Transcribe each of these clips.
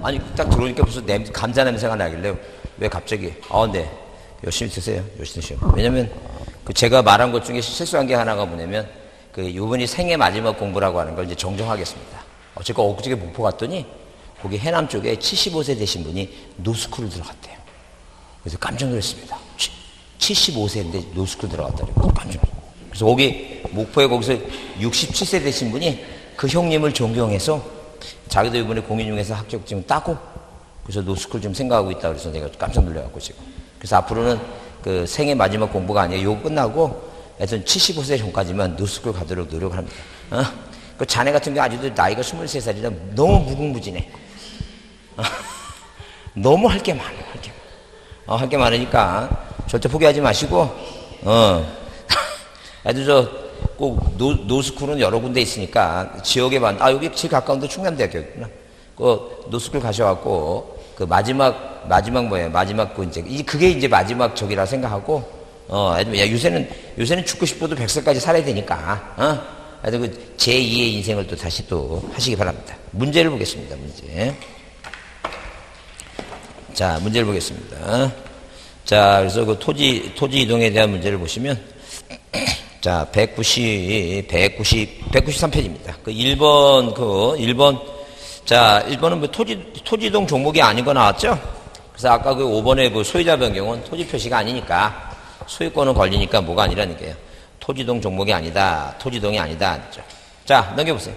아니, 딱 들어오니까 무슨 감자 냄새가 나길래, 왜 갑자기, 네. 열심히 드세요. 열심히 드세요. 왜냐면, 제가 말한 것 중에 실수한 게 하나가 뭐냐면, 이분이 생애 마지막 공부라고 하는 걸 이제 정정하겠습니다. 제가 엊그저께 목포 갔더니, 거기 해남 쪽에 75세 되신 분이 노스쿨을 들어갔대요. 그래서 깜짝 놀랐습니다. 75세인데 노스쿨 들어갔다고. 깜짝 놀랐어요. 그래서 거기, 목포에 거기서 67세 되신 분이 그 형님을 존경해서 자기도 이번에 공인중개사 합격증 따고 그래서 노스쿨 좀 생각하고 있다 그래서 내가 깜짝 놀라갖고 지금. 그래서 앞으로는 생애 마지막 공부가 아니에요. 요거 끝나고 하여튼 75세 전까지만 노스쿨 가도록 노력을 합니다. 그 자네 같은 경우 아직도 나이가 23살이라 너무 무궁무진해. 너무 할 게 많아, 할 게 많으니까 절대 포기하지 마시고, 애들 꼭 노스쿨은 여러 군데 있으니까 지역에 여기 제일 가까운 데 충남대학교였구나. 노스쿨 가셔갖고, 마지막 그게 이제 마지막 적이라 생각하고, 요새는 죽고 싶어도 100살까지 살아야 되니까, 하여튼 제2의 인생을 또 다시 또 하시기 바랍니다. 문제를 보겠습니다, 문제. 자, 문제를 보겠습니다. 자, 그래서 토지 이동에 대한 문제를 보시면, 자, 193페이지입니다. 1번, 자, 1번은 토지 이동 종목이 아닌 거 나왔죠? 그래서 아까 5번에 소유자 변경은 토지 표시가 아니니까, 소유권은 걸리니까 뭐가 아니라는 게요. 토지 이동 종목이 아니다, 토지 이동이 아니다. 자, 넘겨보세요.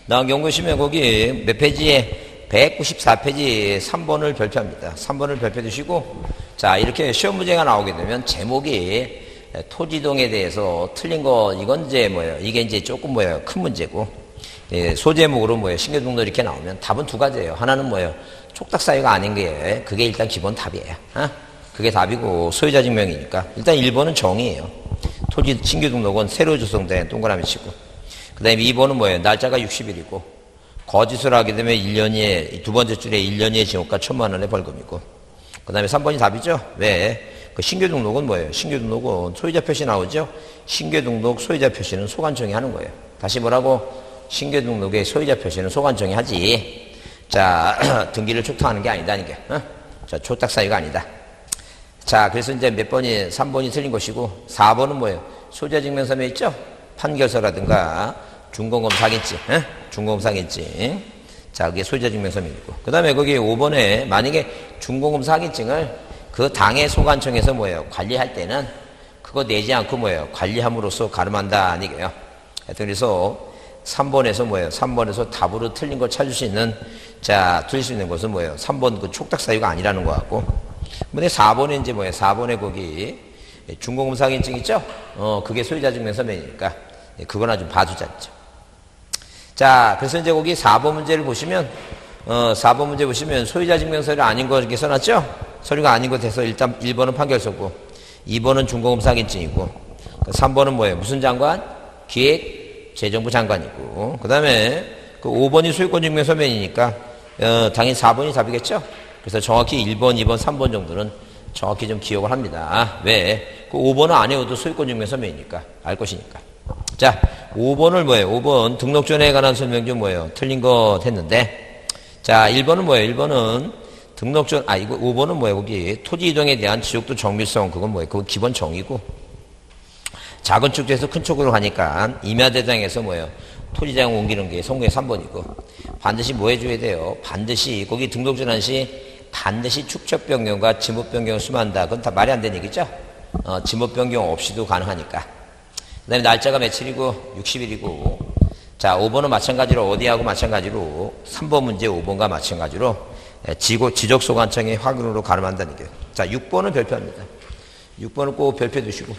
넘겨보시면 거기 몇 페이지에 194페이지 3번을 별표합니다. 3번을 별표 두시고, 자, 이렇게 시험 문제가 나오게 되면 제목이 토지동에 대해서 틀린 거, 이건 이제 이게 이제 조금 큰 문제고, 소제목으로 신규등록 이렇게 나오면 답은 두 가지예요. 하나는 촉탁 사유가 아닌 게, 그게 일단 기본 답이에요. 그게 답이고, 소유자 증명이니까. 일단 1번은 정의예요. 토지 신규등록은 새로 조성된 동그라미 치고. 그 다음에 2번은 날짜가 60일이고, 거짓을 하게 되면 1년에, 두 번째 줄에 1년의 징역과 1,000만 원의 벌금이고, 그 다음에 3번이 답이죠? 왜? 신규등록은 신규등록은 소유자 표시 나오죠? 신규등록 소유자 표시는 소관청이 하는 거예요. 다시 뭐라고? 신규등록의 소유자 표시는 소관청이 하지. 자, 등기를 촉탁하는 게 아니다, 이게. 자, 촉탁 사유가 아니다. 자, 그래서 이제 3번이 틀린 것이고, 4번은 소유자 증명서에 있죠? 판결서라든가, 중공검 사기증, 중공검 사기증. 자, 그게 소유자 증명서면이고. 그 다음에 거기 5번에 만약에 중공검 사기증을 그 당의 소관청에서 관리할 때는 그거 내지 않고 관리함으로써 가름한다, 아니게요. 그래서 3번에서 답으로 틀린 걸 찾을 수 있는, 자, 틀릴 수 있는 것은 3번 촉탁 사유가 아니라는 거 같고. 근데 4번에 이제 4번에 거기 중공검 사기증 있죠? 그게 소유자 증명서면이니까 그거나 좀 봐주자죠. 자, 그래서 이제 거기 4번 문제를 보시면, 4번 문제 보시면 소유자 증명서를 아닌 거 이렇게 써놨죠? 서류가 아닌 것 해서 일단 1번은 판결서고, 2번은 중공검 사기증이고, 3번은 무슨 장관? 기획재정부 장관이고, 그 다음에 5번이 소유권 증명서면이니까, 당연히 4번이 답이겠죠? 그래서 정확히 1번, 2번, 3번 정도는 정확히 좀 기억을 합니다. 왜? 5번은 안 해도 소유권 증명서면이니까, 알 것이니까. 자, 5번을 5번 등록전에 관한 설명 좀 틀린 거 했는데, 자, 1번은 1번은 등록전, 이거 5번은 거기 토지 이동에 대한 지역도 정밀성, 그건 그건 기본 정의고, 작은 축제에서 큰 축으로 가니까 임야대장에서 토지장 옮기는 게 성구의 3번이고, 반드시 해줘야 돼요? 반드시 거기 등록전 한 시 반드시 축척 변경과 지목 변경을 수반한다. 그건 다 말이 안 되는 얘기죠? 지목 변경 없이도 가능하니까. 그 다음에 날짜가 며칠이고 60일이고, 자, 5번은 마찬가지로 어디하고 마찬가지로 3번 문제 5번과 마찬가지로 지적소관청의 확인으로 가름한다는 게. 자, 6번은 별표합니다. 6번은 꼭 별표 두시고.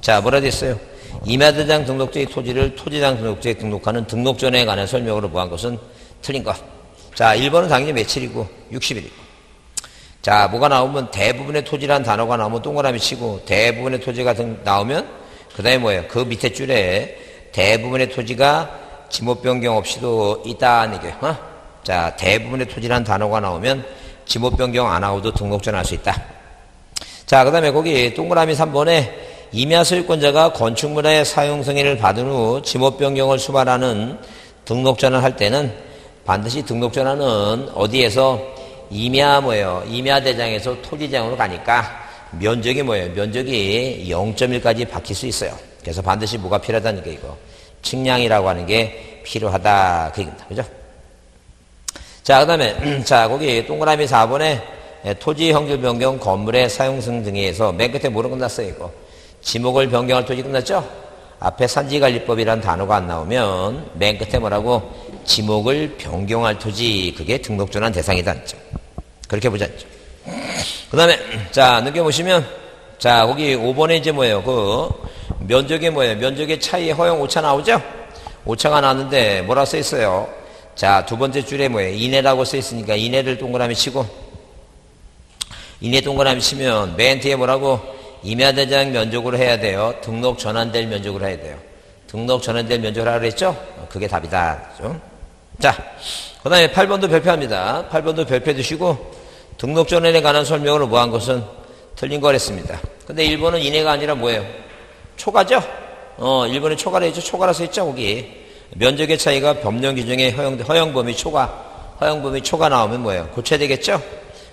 자, 뭐라 됐어요? 임야대장 등록제의 토지를 토지장 등록제에 등록하는 등록전에 관한 설명으로 뭐한 것은 틀린 것. 자, 1번은 당연히 며칠이고 60일이고. 자, 뭐가 나오면 대부분의 토지라는 단어가 나오면 동그라미 치고, 대부분의 토지가 나오면 그 다음에 그 밑에 줄에 대부분의 토지가 지목 변경 없이도 있다는 게. 자, 대부분의 토지라는 단어가 나오면 지목 변경 안 하고도 등록전 할 수 있다. 자, 그 다음에 거기 동그라미 3번에 임야 소유권자가 건축물의 사용 승인을 받은 후 지목 변경을 수반하는 등록전을 할 때는 반드시 등록전환은 어디에서 임야 뭐예요? 임야 대장에서 토지장으로 가니까 면적이 뭐예요? 면적이 0.1까지 바뀔 수 있어요. 그래서 반드시 뭐가 필요하다는 게 이거. 측량이라고 하는 게 필요하다. 그 얘기입니다. 그죠? 자, 그 다음에, 자, 거기 동그라미 4번에 토지 형질 변경, 건물의 사용승 등에서 맨 끝에 뭐로 끝났어요, 이거? 지목을 변경할 토지 끝났죠? 앞에 산지관리법이라는 단어가 안 나오면 맨 끝에 뭐라고? 지목을 변경할 토지, 그게 등록전환 대상이다. 그렇게 보자. 그 다음에, 자, 넘겨보시면, 자, 거기 5번에 이제 뭐예요? 그, 면적이 뭐예요? 면적의 차이에 허용 오차 나오죠? 오차가 나는데 뭐라 써 있어요? 자, 두 번째 줄에 뭐예요? 이내라고 써 있으니까 이내를 동그라미 치고, 이내 동그라미 치면 맨 뒤에 뭐라고? 임야대장 면적으로 해야 돼요. 등록 전환될 면적으로 해야 돼요. 등록 전환될 면적으로 하라 그랬죠? 그게 답이다. 그죠? 자, 그 다음에 8번도 별표합니다. 8번도 별표 두시고, 등록 전환에 관한 설명으로 뭐 한 것은 틀린 거랬습니다. 근데 1번은 이내가 아니라 뭐예요? 초과죠? 1번에 초과라 했죠? 초과라 써 있죠? 거기. 면적의 차이가 법령 규정의 허용 범위 초과 나오면 뭐예요? 고쳐야 되겠죠?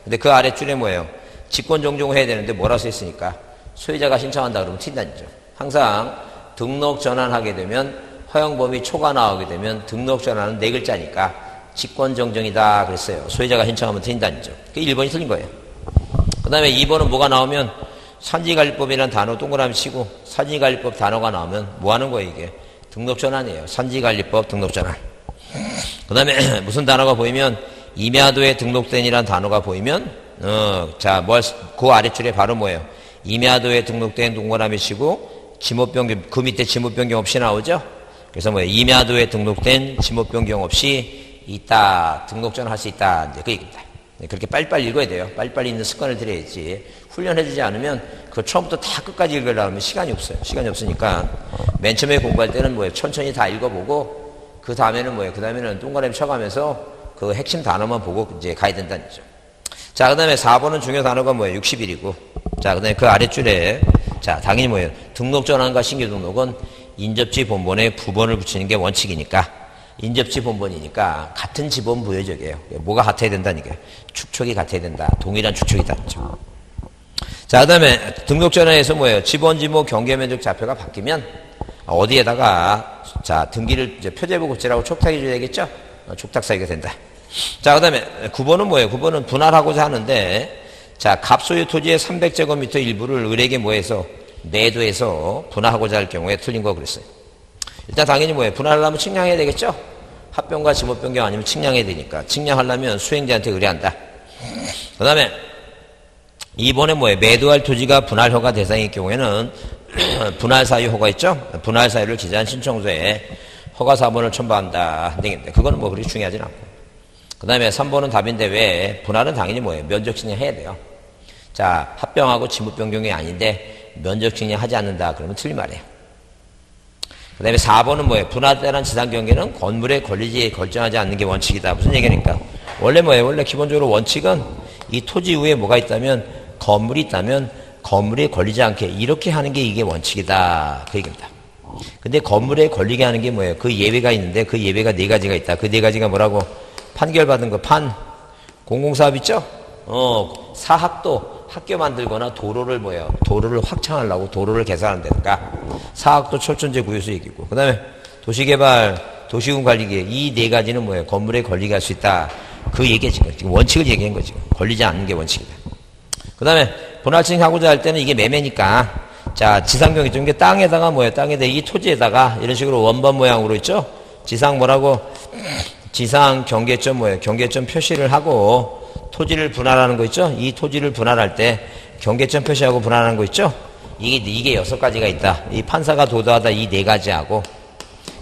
근데 그 아랫줄에 뭐예요? 직권 종종 해야 되는데 뭐라 써 있으니까 소유자가 신청한다 그러면 튄다죠. 항상 등록 전환하게 되면 허용 범위 초과 나오게 되면 등록 전환은 4글자니까 직권 정정이다 그랬어요. 소유자가 신청하면 튄다죠. 그 1번이 틀린 거예요. 그 다음에 2번은 뭐가 나오면 산지관리법이라는 단어 동그라미 치고 산지관리법 단어가 나오면 뭐 하는 거예요, 이게? 등록 전환이에요. 산지관리법 등록 전환. 그 다음에 무슨 단어가 보이면 임야도에 등록된이라는 단어가 보이면 자, 그 아랫줄에 바로 뭐예요? 임야도에 등록된 동그라미 치고 지목변경, 그 밑에 지목변경 없이 나오죠? 그래서 뭐예요? 임야도에 등록된 지목변경 없이 있다. 등록 전환할 수 있다. 이제 그 얘기입니다. 그렇게 빨리빨리 읽어야 돼요. 빨리빨리 읽는 습관을 들여야지. 훈련해주지 않으면 그 처음부터 다 끝까지 읽으려면 시간이 없어요. 시간이 없으니까 맨 처음에 공부할 때는 뭐예요? 천천히 다 읽어보고 그 다음에는 뭐예요? 그 다음에는 동그라미 쳐가면서 그 핵심 단어만 보고 이제 가야 된다는 거죠. 자, 그 다음에 4번은 중요 단어가 뭐예요? 60일이고. 자, 그 다음에 그 아랫줄에 자, 당연히 뭐예요? 등록 전환과 신규 등록은 인접지 본본에 부본을 붙이는 게 원칙이니까 인접지 본본이니까 같은 지본 부여적이에요. 뭐가 같아야 된다는 게 축척이 같아야 된다. 동일한 축척이다. 자, 그 다음에 등록 전환에서 뭐예요? 지본, 지목, 경계면적 좌표가 바뀌면 어디에다가 자, 등기를 이제 표제부 고치라고 촉탁해 줘야 되겠죠? 촉탁 사유가 된다. 자, 그 다음에 9번은 뭐예요? 9번은 분할하고자 하는데 자, 갑소유 토지의 300제곱미터 일부를 을에게 뭐해서 매도해서 분할하고자 할 경우에 틀린 거 그랬어요. 일단 당연히 뭐예요? 분할하려면 측량해야 되겠죠? 합병과 지목변경 아니면 측량해야 되니까 측량하려면 수행자한테 의뢰한다. 그 다음에 2번에 뭐예요? 매도할 토지가 분할허가 대상일 경우에는 분할사유 허가 있죠? 분할사유를 기재한 신청서에 허가 사본을 첨부한다. 그거는 뭐 그렇게 중요하진 않고. 그 다음에 3번은 답인데 왜? 분할은 당연히 뭐예요? 면적 측량해야 돼요. 자, 합병하고 지목변경이 아닌데 면적 측량하지 않는다. 그러면 틀린 말이에요. 그 다음에 4번은 뭐예요? 분할대란 지상경계는 건물의 권리지에 결정하지 않는 게 원칙이다. 무슨 얘기니까? 원래 뭐예요? 원래 기본적으로 원칙은 이 토지 위에 뭐가 있다면 건물이 있다면 건물에 걸리지 않게 이렇게 하는 게 이게 원칙이다. 그 얘기입니다. 근데 건물에 걸리게 하는 게 뭐예요? 그 예외가 있는데 그 예외가 4가지가 있다. 그 4가지가 뭐라고? 판결받은 거 공공사업 있죠? 사학도 학교 만들거나 도로를 뭐예요? 도로를 확창하려고 도로를 개설한다든가 사학도 철천제 구요소 얘기고 그 다음에 도시개발, 도시군관리계획 이 4가지는 뭐예요? 건물에 걸리게 할 수 있다. 그 얘기에 지금 원칙을 얘기한 거지. 걸리지 않는 게 원칙이다. 그 다음에 분할층 하고자 할 때는 이게 매매니까 자, 지상경계 좀 이게 땅에다가 뭐예요? 땅에다 이 토지에다가 이런 식으로 원반 모양으로 있죠? 지상 뭐라고? 지상 경계점 뭐예요? 경계점 표시를 하고 토지를 분할하는 거 있죠? 이 토지를 분할할 때 경계점 표시하고 분할하는 거 있죠? 이게 6가지가 있다. 이 판사가 도도하다 이 4가지하고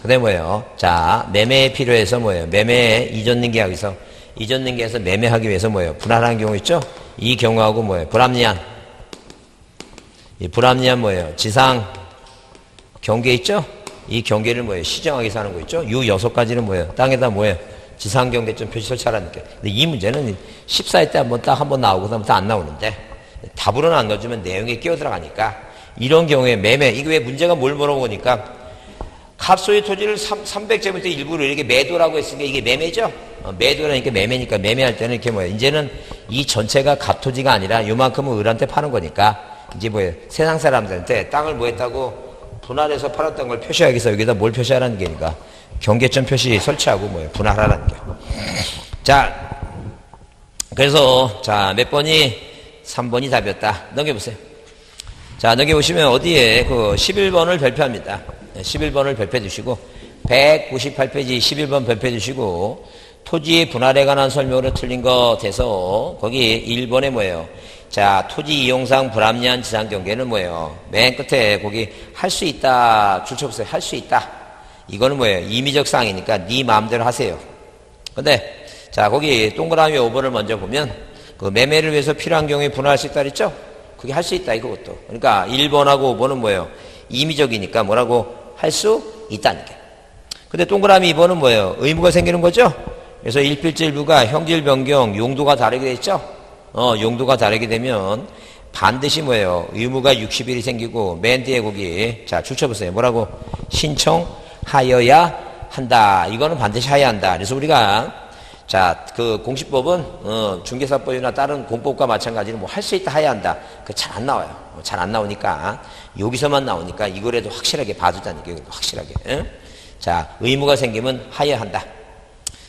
그 다음에 뭐예요? 자, 매매에 필요해서 뭐예요? 매매에 이전 등기하기서 이전 등기해서 매매하기 위해서 뭐예요? 분할하는 경우 있죠? 이 경우하고 뭐예요? 불합리한 이 불합리한 뭐예요? 지상 경계 있죠? 이 경계를 뭐예요? 시정하기 위해서 하는 거 있죠? 이 6가지는 뭐예요? 땅에다 뭐예요? 지상 경계점 표시 설치하라는 게. 근데 이 문제는 14회 때 한 번 나오고 그다음부터 안 나오는데 답으로는 안 넣어주면 내용에 끼어 들어가니까 이런 경우에 매매 이거 왜 문제가 뭘 물어보니까 갑소의 토지를 300제곱미터 일부러 이렇게 매도라고 했으니까 이게 매매죠? 매도라니까 매매니까 매매할 때는 이렇게 뭐예요? 이제는 이 전체가 갑토지가 아니라 요만큼은 을한테 파는 거니까 이제 뭐예요? 세상 사람들한테 땅을 뭐 했다고 분할해서 팔았던 걸 표시하기 위해서 여기다 뭘 표시하라는 게니까 경계점 표시 설치하고 뭐예요? 분할하라는 게. 자, 그래서 자, 몇 번이 3번이 답이었다. 넘겨보세요. 자, 넘겨보시면 어디에 그 11번을 별표합니다. 11번을 별표해 주시고 198페이지 11번 별표해 주시고 토지 분할에 관한 설명으로 틀린 거 돼서 거기 1번에 뭐예요? 자, 토지 이용상 불합리한 지상 경계는 뭐예요? 맨 끝에 거기 할 수 있다 줄 쳐보세요. 할 수 있다. 이거는 뭐예요? 임의적 사항이니까 네 마음대로 하세요. 근데 자, 거기 동그라미 5번을 먼저 보면 그 매매를 위해서 필요한 경우에 분할할 수 있다 그랬죠? 그게 할 수 있다 이거것도. 그러니까 1번하고 5번은 뭐예요? 임의적이니까 뭐라고 할 수 있다는 게. 근데 동그라미 2번은 뭐예요? 의무가 생기는 거죠? 그래서 일필지 일부가 형질 변경 용도가 다르게 됐죠? 용도가 다르게 되면 반드시 뭐예요? 의무가 60일이 생기고 맨 뒤에 거기 자, 줄 쳐보세요. 뭐라고? 신청하여야 한다. 이거는 반드시 하여야 한다. 그래서 우리가 자, 그 공시법은 중개사법이나 다른 공법과 마찬가지로 뭐 할 수 있다 해야 한다. 그 잘 안 나와요. 잘 안 나오니까 여기서만 나오니까 이거라도 확실하게 봐주자는 게 확실하게. 응? 자, 의무가 생기면 하여야 한다.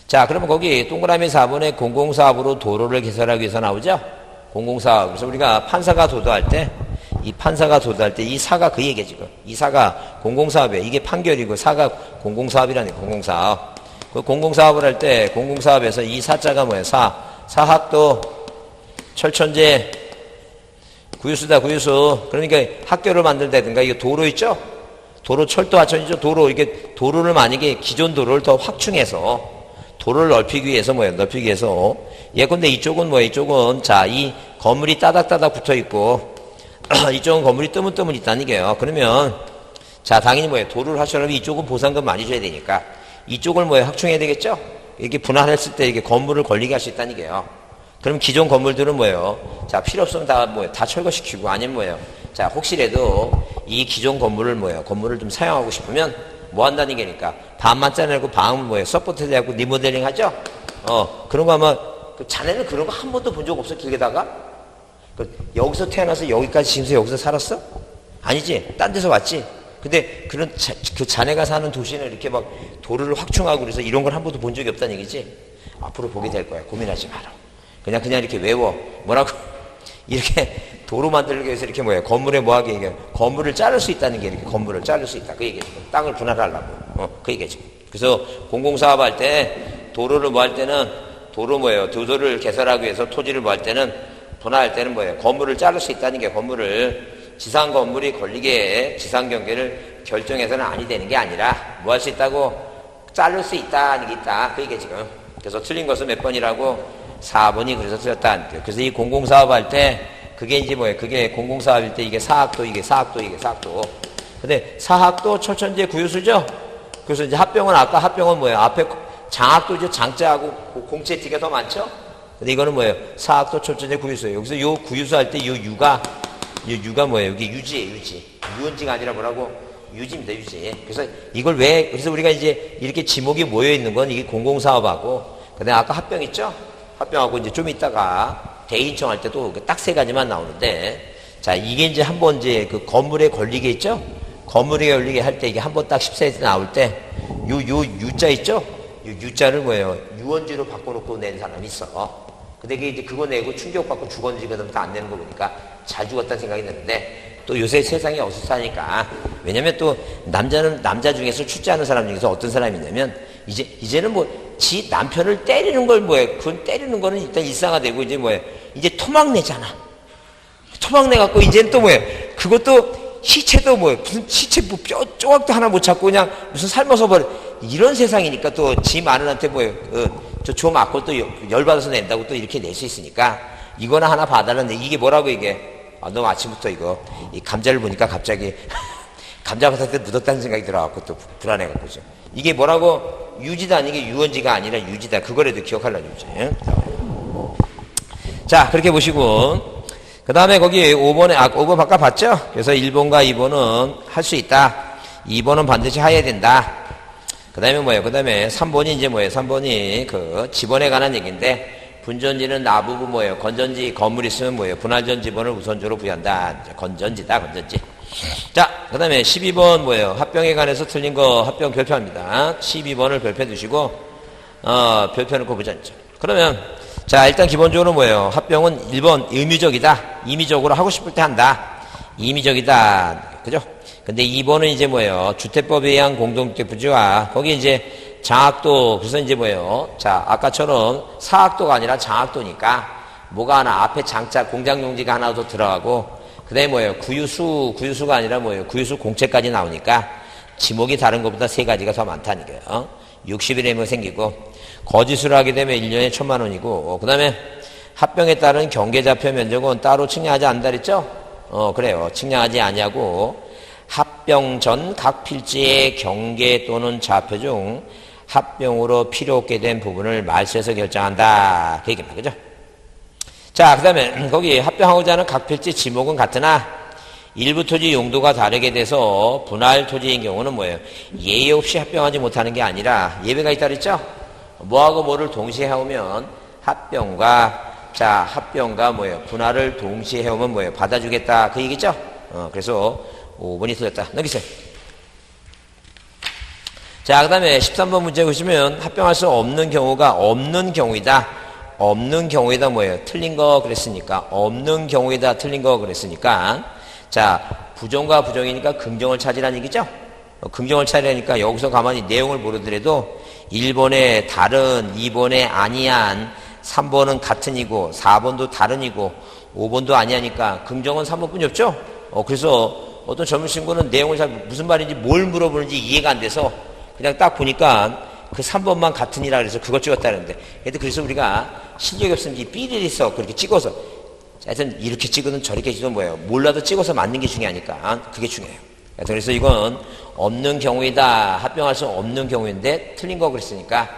자, 그러면 거기 동그라미 4번에 공공사업으로 도로를 개설하기 위해서 나오죠? 공공사업. 그래서 우리가 판사가 도도할 때 이 판사가 도도할 때 이 사가 그 얘기야 지금. 이 사가 공공사업이에요. 이게 판결이고 사가 공공사업이라는 공공사업. 그 공공사업을 할 때 공공사업에서 이 사자가 뭐예요? 사학도 철천제 구유수다 구유수. 그러니까 학교를 만들다든가 이게 도로 있죠? 도로 철도 하천이죠? 도로 이게 도로를 만약에 기존 도로를 더 확충해서 도로를 넓히기 위해서 뭐예요? 넓히기 위해서 예컨대 이쪽은 뭐예요? 이쪽은 자, 이 건물이 따닥따닥 붙어 있고 이쪽은 건물이 뜨문뜨문 있다는 게요. 그러면 자, 당연히 뭐예요? 도로를 하시려면 이쪽은 보상금 많이 줘야 되니까 이쪽을 뭐예요? 확충해야 되겠죠? 이렇게 분할했을 때 이렇게 건물을 걸리게 할 수 있다는 게요. 그럼 기존 건물들은 뭐예요? 자, 필요 없으면 다 뭐예요? 다 철거시키고 아니면 뭐예요? 자, 혹시라도 이 기존 건물을 뭐예요? 건물을 좀 사용하고 싶으면 뭐 한다는 게니까 반만 짜내고 방은 뭐예요? 서포트 해갖고 리모델링 하죠? 그런 거 아마 그 자네는 그런 거 한 번도 본 적 없어? 길게다가? 여기서 태어나서 여기까지 지금서 여기서 살았어? 아니지? 딴 데서 왔지? 근데 그런 그 자네가 사는 도시는 이렇게 막 도로를 확충하고 그래서 이런 걸 한 번도 본 적이 없다는 얘기지? 앞으로 보게 될 거야. 고민하지 마라. 그냥 이렇게 외워. 뭐라고? 이렇게 도로 만들기 위해서 이렇게 뭐예요? 건물에 뭐하게 이게 건물을 자를 수 있다는 게 이렇게 건물을 자를 수 있다. 그 얘기죠. 땅을 분할하려고. 그 얘기죠. 그래서 공공사업 할 때 도로를 뭐 할 때는 도로 뭐예요? 도로를 개설하기 위해서 토지를 뭐 할 때는 분할할 때는 뭐예요? 건물을 자를 수 있다는 게 건물을 지상 건물이 걸리게 지상 경계를 결정해서는 아니 되는 게 아니라 뭐 할 수 있다고 자를 수 있다는 게 있다. 그 얘기 지금. 그래서 틀린 것은 몇 번이라고? 4번이 그래서 틀렸다는 거예요. 그래서 이 공공사업 할 때 그게 이제 뭐예요? 그게 공공사업일 때 이게 사학도 이게 사학도 이게 사학도. 근데 사학도 철천제 구유수죠? 그래서 이제 합병은 아까 합병은 뭐예요? 앞에 장학도 이제 장자하고 공채 T가 더 많죠? 근데 이거는 뭐예요? 사학도 철천제 구유수예요. 여기서 요 구유수 할 때 요 유가 뭐예요? 여기 유지예요, 유지. 유언지가 아니라 뭐라고? 유지입니다, 유지. 그래서 이걸 그래서 우리가 이제 이렇게 지목이 모여 있는 건 이게 공공사업하고, 그 다음에 아까 합병 있죠? 합병하고 이제 좀 있다가 대인청 할 때도 딱 세 가지만 나오는데, 자, 이게 이제 한번 이제 그 건물에 걸리게 있죠? 건물에 걸리게 할 때 이게 한번 딱 14세 나올 때, 요 유자 있죠? 요 유자를 뭐예요? 유언지로 바꿔놓고 낸 사람이 있어. 근데 이제 그거 내고 충격받고 죽었는지 그다음부터 안 내는 거 보니까 잘 죽었다는 생각이 드는데 또 요새 세상이 어수선하니까 왜냐면 또 남자 중에서 출제하는 사람 중에서 어떤 사람이 있냐면 이제는 뭐 지 남편을 때리는 걸 뭐예요? 그건 때리는 거는 일단 일상화되고 이제 뭐예요? 이제 토막내잖아. 토막내 갖고 이제는 또 뭐예요? 그것도 시체도 뭐예요? 무슨 시체 뭐 뼈 조각도 하나 못 찾고 그냥 무슨 삶아서 버려. 이런 세상이니까 또 지 마누라한테 뭐예요? 저 맞고 또 열받아서 낸다고 또 이렇게 낼 수 있으니까 이거나 하나 봐달라는데 이게 뭐라고 이게? 너 아침부터 이 감자를 보니까 갑자기 감자밭에 묻었다는 생각이 들어갖고 또 불안해갖고 죠. 이게 뭐라고? 유지다 이게 유언지가 아니라 유지다. 그거라도 기억하려는 거지. 자, 그렇게 보시고 그 다음에 거기 5번에 5번 바꿔 봤죠? 그래서 1번과 2번은 할 수 있다. 2번은 반드시 하야 된다. 그 다음에 뭐예요? 그 다음에 3번이 이제 뭐예요? 3번이 그 지번에 관한 얘기인데, 분전지는 나부부 뭐예요? 건전지 건물 있으면 뭐예요? 분할전 지번을 우선적으로 부여한다. 건전지다, 건전지. 자, 그 다음에 12번 뭐예요? 합병에 관해서 틀린 거 합병 별표합니다. 12번을 별표 두시고, 별표 놓고 보자. 그러면, 자, 일단 기본적으로 뭐예요? 합병은 1번 의무적이다. 임의적으로 하고 싶을 때 한다. 임의적이다. 그죠? 근데 2번은 이제 뭐예요? 주택법에 의한 공동주택부지와, 거기 이제 장학도, 그래서 이제 뭐예요? 자, 아까처럼 사학도가 아니라 장학도니까, 뭐가 하나, 앞에 장자, 공장용지가 하나 더 들어가고, 그 다음에 뭐예요? 구유수가 아니라 뭐예요? 구유수 공채까지 나오니까, 지목이 다른 것보다 3가지가 더 많다는 거예요. 60일이면 생기고, 거짓으로 하게 되면 1년에 1,000만 원이고, 그 다음에 합병에 따른 경계좌표 면적은 따로 측량하지 않는다 그랬죠? 그래요. 측량하지 아니하고, 합병 전 각 필지의 경계 또는 좌표 중 합병으로 필요 없게 된 부분을 말소해서 결정한다. 그 얘기입니다. 그죠? 자, 그 다음에 거기 합병하고자 하는 각 필지 지목은 같으나 일부 토지 용도가 다르게 돼서 분할 토지인 경우는 뭐예요? 예외 없이 합병하지 못하는 게 아니라 예외가 있다 그랬죠? 뭐하고 뭐를 동시에 해오면 합병과 뭐예요? 분할을 동시에 해오면 뭐예요? 받아주겠다. 그 얘기죠? 그래서 5번이 틀렸다. 넘기세요. 자, 그 다음에 13번 문제 보시면 합병할 수 없는 경우가 없는 경우이다. 없는 경우이다 뭐예요? 틀린 거 그랬으니까. 없는 경우이다 틀린 거 그랬으니까. 자, 부정과 부정이니까 긍정을 찾으라는 얘기죠? 긍정을 찾으라니까 여기서 가만히 내용을 모르더라도 1번에 다른, 2번에 아니한, 3번은 같은이고, 4번도 다른이고, 5번도 아니하니까 긍정은 3번뿐이 없죠? 그래서 어떤 젊은 친구는 내용을 잘 무슨 말인지 뭘 물어보는지 이해가 안 돼서 그냥 딱 보니까 그 3번만 같으니라 그래서 그걸 찍었다는데, 그래서 우리가 실력이 없으면 삐리리 써 그렇게 찍어서, 하여튼 이렇게 찍으든 저렇게 찍으든 뭐예요? 몰라도 찍어서 맞는 게 중요하니까 그게 중요해요. 그래서 이건 없는 경우이다. 합병할 수 없는 경우인데 틀린 거 그랬으니까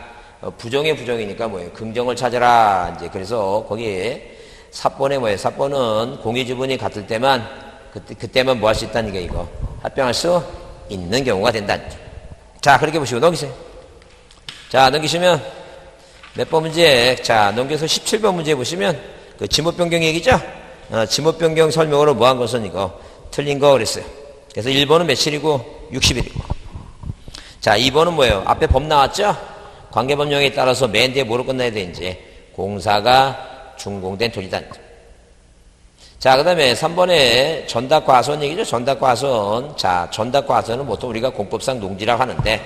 부정의 부정이니까 뭐예요? 긍정을 찾아라. 이제 그래서 거기에 4번에 뭐예요? 4번은 공유지분이 같을 때만 그때만 뭐 할 수 있다는 게 이거 합병할 수 있는 경우가 된다. 자, 그렇게 보시고 넘기세요. 자, 넘기시면 몇 번 문제? 자, 넘겨서 17번 문제 보시면 그 지목 변경 얘기죠? 지목 변경 설명으로 뭐 한 것은 이거 틀린 거 그랬어요. 그래서 1번은 며칠이고 60일이고. 자, 2번은 뭐예요? 앞에 법 나왔죠? 관계법령에 따라서 맨 뒤에 뭐로 끝나야 돼? 이제 공사가 준공된 토지다. 자, 그 다음에 3번에 전답과선 얘기죠. 전답과선. 자, 전답과선은 보통 우리가 공법상 농지라고 하는데,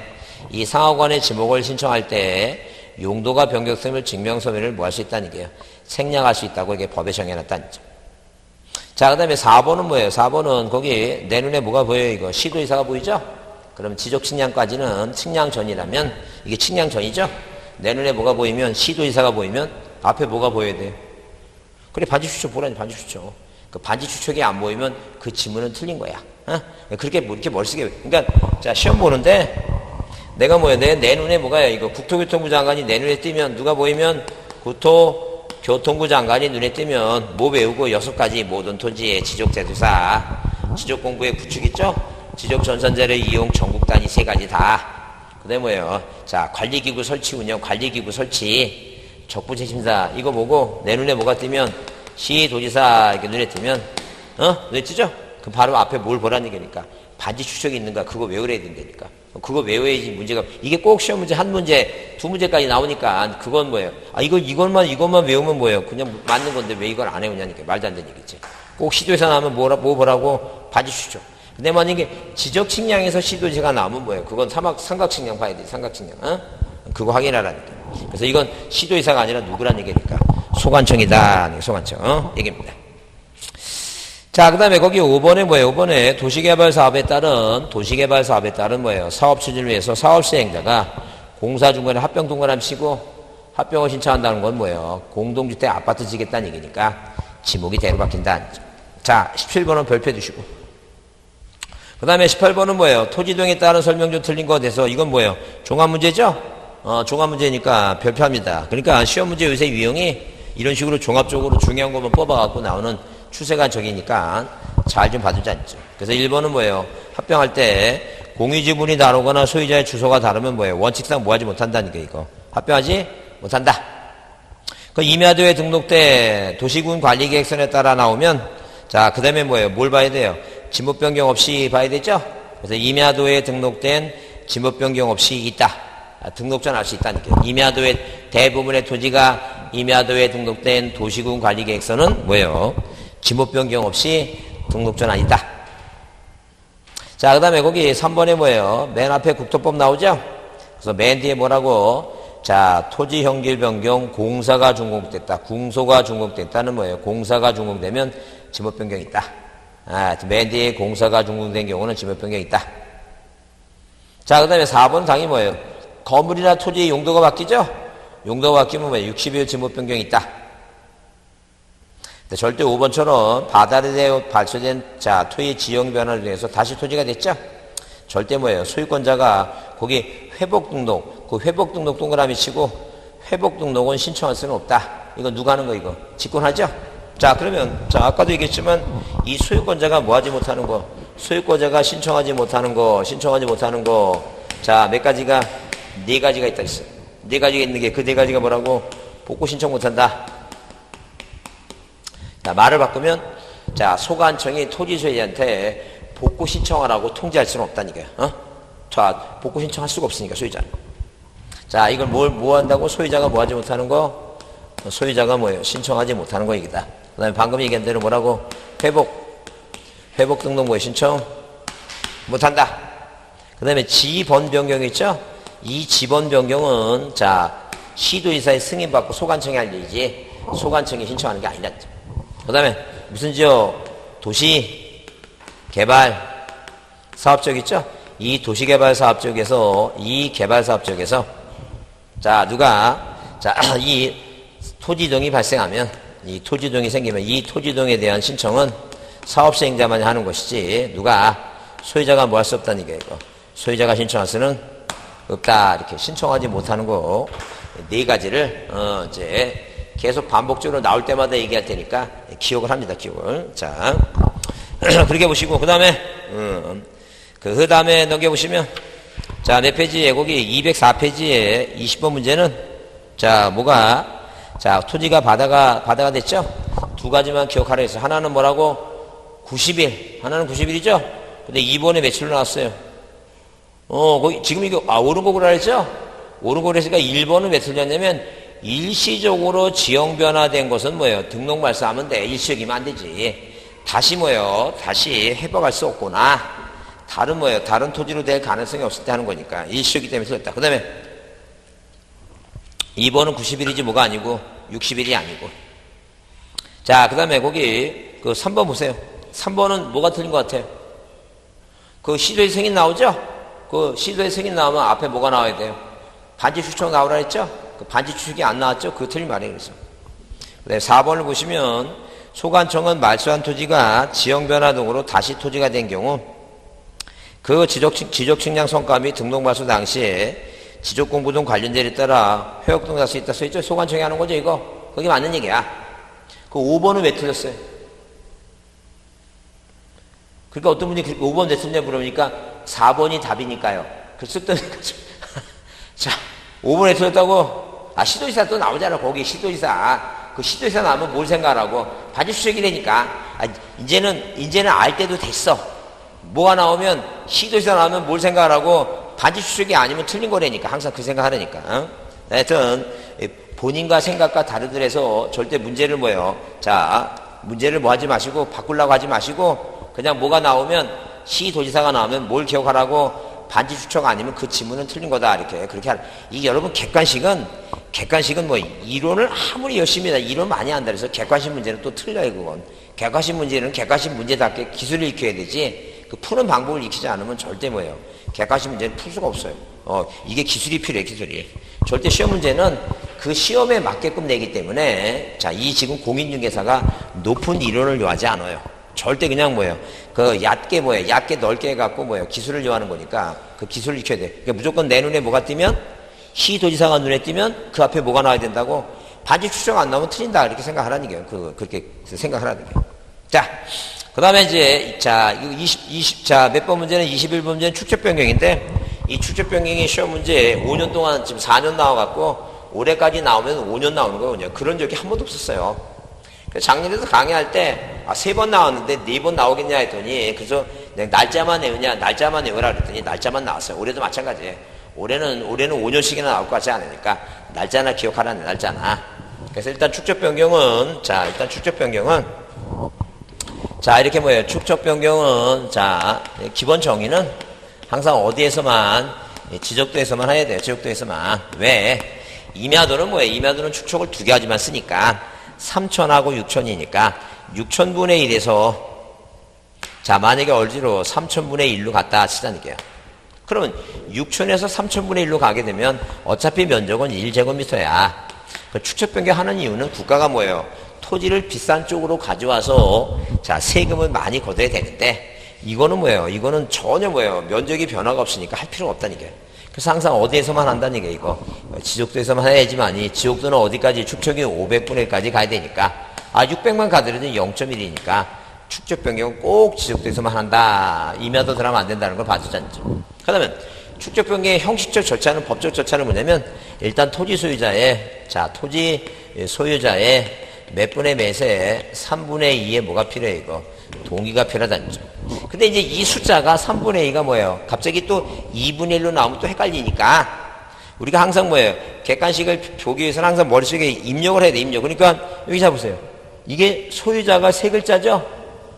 이 상하관의 지목을 신청할 때 용도가 변경됨을 증명서면을 뭐 할 수 있다는 게요? 생략할 수 있다고 이게 법에 정해놨다는 거죠. 자, 그 다음에 4번은 뭐예요? 4번은 거기 내 눈에 뭐가 보여요? 이거 시도의사가 보이죠? 그럼 지적 측량까지는 측량 전이라면 이게 측량 전이죠? 내 눈에 뭐가 보이면 시도의사가 보이면 앞에 뭐가 보여야 돼요? 그래, 반지 추측 보라니, 반지 추측. 그 반지 추측이 안 보이면 그 지문은 틀린 거야. 그렇게 머릿속에. 그러니까, 자, 시험 보는데 내가 뭐야? 내 눈에 뭐가요? 이거 국토교통부 장관이 내 눈에 띄면 누가 보이면 국토교통부 장관이 눈에 띄면 뭐 외우고 6가지 모든 토지의 지적대조사, 지적공부의 구축 있죠? 지적전산자를 이용 전국 단위 3가지 다. 그 다음에 뭐예요? 자, 관리기구 설치 운영, 관리기구 설치, 적부재심사 이거 보고 내 눈에 뭐가 뜨면 시도지사 이렇게 눈에 뜨면 눈에 띄죠? 그 바로 앞에 뭘 보라는 얘기니까 반지 추적이 있는가 그거 외우래야 된다니까. 그거 외워야지 문제가, 이게 꼭 시험 문제 한 문제, 2문제까지 나오니까 그건 뭐예요? 이것만 외우면 뭐예요? 그냥 맞는 건데 왜 이걸 안 외우냐니까. 말도 안 되는 얘기지. 꼭 시도에서 나오면 뭐 보라고? 반지 추적. 근데 만약에 지적 측량에서 시도지가 나오면 뭐예요? 그건 삼각 측량 봐야 돼. 삼각 측량. 그거 확인하라니까. 그래서 이건 시도의사가 아니라 누구란 얘기니까. 소관청이다. 소관청. 얘기입니다. 자, 그 다음에 거기 5번에 뭐예요? 5번에 도시개발 사업에 따른 뭐예요? 사업 추진을 위해서 사업 시행자가 공사 중간에 합병 동거람 치고 합병을 신청한다는 건 뭐예요? 공동주택 아파트 지겠다는 얘기니까 지목이 대로 바뀐다. 자, 17번은 별표 주시고. 그 다음에 18번은 뭐예요? 토지동에 따른 설명 좀 틀린 거 돼서 이건 뭐예요? 종합문제죠? 종합문제니까 별표합니다. 그러니까 시험 문제 요새 유형이 이런 식으로 종합적으로 중요한 것만 뽑아갖고 나오는 추세가 적이니까 잘 좀 봐주지 않죠. 그래서 1번은 뭐예요? 합병할 때 공유지분이 다르거나 소유자의 주소가 다르면 뭐예요? 원칙상 뭐 하지 못한다는 게 이거. 합병하지 못한다. 그 임야도에 등록된 도시군 관리계획서에 따라 나오면 자, 그 다음에 뭐예요? 뭘 봐야 돼요? 지목 변경 없이 봐야 되죠? 그래서 임야도에 등록된 지목 변경 없이 있다. 등록전 알 수 있다니까. 임야도에 대부분의 토지가 임야도에 등록된 도시군 관리계획서는 뭐예요? 지목 변경 없이 등록전 아니다. 자, 그 다음에 거기 3번에 뭐예요? 맨 앞에 국토법 나오죠? 그래서 맨 뒤에 뭐라고? 자, 토지 형질 변경 공사가 준공됐다. 궁소가 준공됐다는 뭐예요? 공사가 준공되면 지목 변경이 있다. 맨 뒤에 공사가 준공된 경우는 지목 변경이 있다. 자, 그 다음에 4번 당이 뭐예요? 건물이나 토지의 용도가 바뀌죠? 용도가 바뀌면 뭐예요? 60일 지목 변경이 있다. 절대 5번처럼 바다에 발표된 자, 토의 지형 변화를 통해서 다시 토지가 됐죠? 절대 뭐예요? 소유권자가 거기 회복 등록, 그 회복 등록 동그라미 치고 회복 등록은 신청할 수는 없다. 이거 누가 하는 거 이거? 직권하죠? 자, 그러면 자, 아까도 얘기했지만 이 소유권자가 뭐 하지 못하는 거? 소유권자가 신청하지 못하는 거, 자, 몇 가지가 네 가지가 있다 있어. 네 가지가 있는 게 그 네 가지가 뭐라고? 복구 신청 못한다. 자, 말을 바꾸면 자, 소관청이 토지 소유자한테 복구 신청하라고 통지할 수는 없다니까요. 자, 복구 신청할 수가 없으니까 소유자는. 자, 이걸 뭐 한다고? 소유자가 뭐 하지 못하는 거? 소유자가 뭐예요? 신청하지 못하는 거 얘기다. 그 다음에 방금 얘기한 대로 뭐라고? 회복 등록 뭐예요? 신청 못한다. 그 다음에 지번 변경 있죠? 이 지번 변경은 자, 시도지사의 승인받고 소관청이 할 일이지 소관청이 신청하는 게 아니다. 그 다음에 무슨 지역? 도시개발 사업적 있죠? 이 도시개발 사업적에서 이 개발 사업적에서 자, 자, 이 토지동이 발생하면 이 토지동이 생기면 이 토지동에 대한 신청은 사업시행자만이 하는 것이지 소유자가 뭐 할 수 없다는 게 이거. 소유자가 신청할 수는 없다. 이렇게 신청하지 못하는 거 네 가지를 이제 계속 반복적으로 나올 때마다 얘기할 테니까 기억을 합니다. 기억을. 자, 그렇게 보시고 그 다음에 넘겨보시면 자, 몇 페이지에 거기 204페이지에 20번 문제는 자, 자, 토지가 바다가 됐죠? 두 가지만 기억하라 했어요. 하나는 뭐라고? 90일. 하나는 90일이죠? 근데 2번에 며칠로 나왔어요? 거기, 지금 이거, 오른곡으로 했죠? 오른곡으로 했으니까 1번은 왜 틀렸냐면, 일시적으로 지형 변화된 것은 뭐예요? 등록 말소하면 돼. 일시적이면 안 되지. 다시 다시 회복할 수 없구나. 다른 토지로 될 가능성이 없을 때 하는 거니까. 일시적이기 때문에 틀렸다. 그 다음에, 2번은 90일이지 뭐가 아니고 60일이 아니고. 자, 그 다음에 거기 그 3번 보세요. 3번은 뭐가 틀린 것 같아요? 그 시도의 승인 나오죠? 그 시도의 승인 나오면 앞에 뭐가 나와야 돼요? 반지 추측 나오라 했죠? 그 반지 추측이 안 나왔죠? 그거 틀린 말이에요. 그래서. 네, 4번을 보시면 소관청은 말소한 토지가 지형 변화 등으로 다시 토지가 된 경우 그 지적 측량 성과 및 등록 말소 당시에 지적공부 등 관련된 일에 따라 회역 등할 수 있다 써있죠? 소관청이 하는 거죠, 이거? 그게 맞는 얘기야. 그 5번은 왜 틀렸어요? 그러니까 어떤 분이 5번 왜 틀렸냐 물어보니까 4번이 답이니까요. 그 쓸데없는 거죠. 자, 5번에 틀렸다고? 시도지사 또 나오잖아, 거기 시도지사. 그 시도지사 나오면 뭘 생각하라고? 반지추적이라니까. 이제는 알 때도 됐어. 뭐가 나오면, 시도지사 나오면 뭘 생각하라고? 반지 추측이 아니면 틀린 거라니까. 항상 그 생각하라니까. 하여튼 본인과 생각과 다르더라도 절대 문제를 자, 문제를 뭐 하지 마시고 바꾸려고 하지 마시고 그냥 뭐가 나오면 시도지사가 나오면 뭘 기억하라고 반지 추측 아니면 그 지문은 틀린 거다. 그렇게 하라. 이게 여러분 객관식은 이론을 아무리 열심히 이론 많이 한다 그래서 객관식 문제는 또 틀려요. 그건 객관식 문제는 객관식 문제답게 기술을 익혀야 되지 그 푸는 방법을 익히지 않으면 절대 객관식 문제는 풀 수가 없어요. 이게 기술이 필요해, 기술이. 절대 시험 문제는 그 시험에 맞게끔 내기 때문에, 자, 이 지금 공인중개사가 높은 이론을 요하지 않아요. 절대 그냥 얕게 넓게 해갖고 기술을 요하는 거니까 그 기술을 익혀야 돼. 그러니까 무조건 내 눈에 뭐가 띄면, 시도지사가 눈에 띄면 그 앞에 뭐가 나와야 된다고? 반지 추정 안 나오면 틀린다. 이렇게 생각하라는 얘기예요. 그렇게 생각하라는 얘기예요. 자, 그 다음에 이제, 자, 이거 자, 몇 번 문제는 21번 문제는 축적 변경인데, 이 축적 변경이 시험 문제 5년 동안 지금 4년 나와갖고, 올해까지 나오면 5년 나오는 거거든요. 그런 적이 한 번도 없었어요. 작년에도 강의할 때, 3번 나왔는데 4번 나오겠냐 했더니, 그래서 날짜만 외우냐, 날짜만 외우라 그랬더니, 날짜만 나왔어요. 올해도 마찬가지예요. 올해는 5년씩이나 나올 것 같지 않으니까, 날짜나 기억하라는 날짜나. 그래서 일단 축적 변경은, 자, 이렇게 뭐예요? 축적 변경은, 자, 기본 정의는 항상 어디에서만, 지적도에서만 해야 돼요. 지적도에서만. 왜? 임야도는 뭐예요? 임야도는 축적을 2가지만 쓰니까, 3000하고 6000이니까, 6000분의 1에서, 자, 만약에 얼지로 3000분의 1로 갔다 치자는 게요. 그러면 6000에서 3000분의 1로 가게 되면 어차피 면적은 1제곱미터야. 그 축적 변경하는 이유는 국가가 뭐예요? 토지를 비싼 쪽으로 가져와서 자, 세금을 많이 걷어야 되는데 이거는 뭐예요? 이거는 전혀 뭐예요? 면적이 변화가 없으니까 할 필요가 없다는 게. 그래서 항상 어디에서만 한다는 게 이거. 지적도에서만 해야지만이 지적도는 어디까지 축적이 500분의 1까지 가야 되니까 600만 가더라도 0.1이니까 축적 변경은 꼭 지적도에서만 한다. 임야도 들어가면 안 된다는 걸 봐주잖죠. 그러면 축적 변경의 형식적 절차는 법적 절차는 뭐냐면 일단 토지 소유자의 자 토지 소유자의 몇 분의 몇에 3분의 2에 뭐가 필요해 이거 동의가 필요하다는 점. 근데 이제 이 숫자가 3분의 2가 뭐예요? 갑자기 또 2분의 1로 나오면 또 헷갈리니까 우리가 항상 뭐예요? 객관식을 보기 위해서는 항상 머릿속에 입력을 해야 돼. 입력. 그러니까 여기 잡으세요. 이게 소유자가 3글자죠?